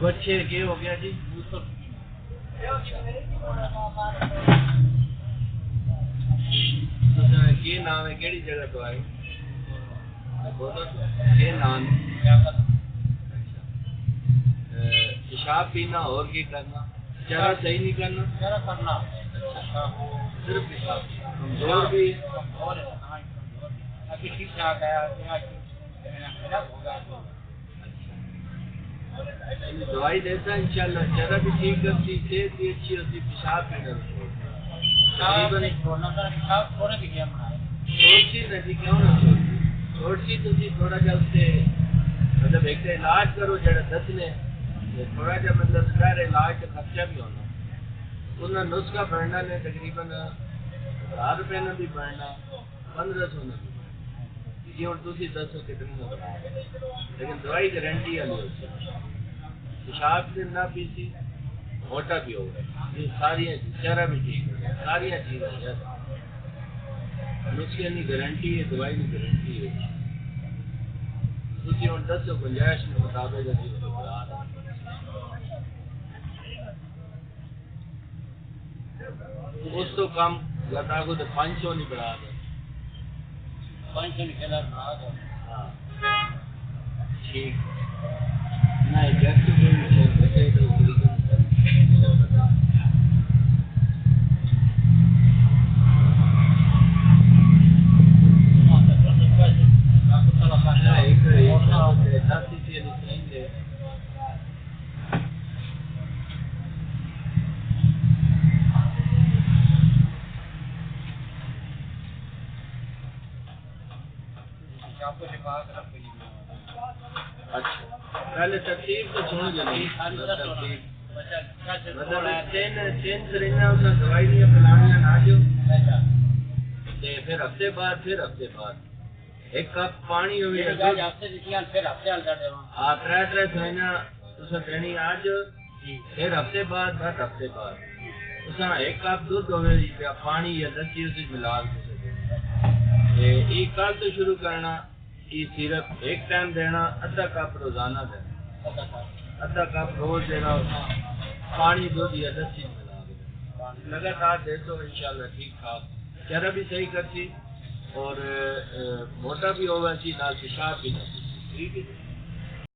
बच्चे के हो गया जी? के नाम है, केड़ी जगह तो आए? के नाम? पेशाब पीना और की करना? चेहरा सही नहीं करना? चेहरा करना। अच्छा, सिर्फ पेशाब। कमजोर भी ठीक ठाक है। दवाई देता है इंशाल्लाह, चेहरा भी ठीक करती, सेहत भी अच्छी होती, पेशाब भी करती। छोड़ती नहीं, क्यों ना छोड़ती तुझी थोड़ा जा उससे मतलब एक इलाज करो जरा दस ने थोड़ा जा मतलब खैर इलाज का खर्चा भी होना उन्हें नुस्खा पढ़ना ने तकरीबन 1000 रुपए ने भी पढ़ना 1500 ने ये और दूसरी 10 कितनी हो लेकिन दवाई गारंटी वाली होती है। पेशाब से ना पीसी मोटा भी होगा, ये सारी चेहरा भी ठीक है, सारी चीजें नुस्खे की गारंटी है, दवाई की गारंटी है। तुझे और 10 गुंजाइश के मुताबिक उस तो कम लता को तो 500 नहीं बढ़ा दे, 500 निकला बढ़ा दो। हाँ ठीक नहीं जैसे कोई बचे तो अच्छा पहले तरतीब तो सुन जल्दी मतलब तीन सरिंजा उसने दवाई दी फलानिया ना जो फिर हफ्ते बाद एक कप पानी हुई त्रै सरिंजा उसने देनी आज फिर हफ्ते बाद उसने एक कप दूध होवे पानी या लस्सी उसे मिला एक कल तो शुरू करना ये सिर्फ एक टाइम देना, आधा कप रोजाना देना, आधा कप रोज देना, पानी दूध या लस्सी मिला लगातार दे तो इंशाल्लाह ठीक ठाक चेहरा भी सही करती और मोटा भी होगा जी, नाल पेशाब भी नहीं। ठीक है।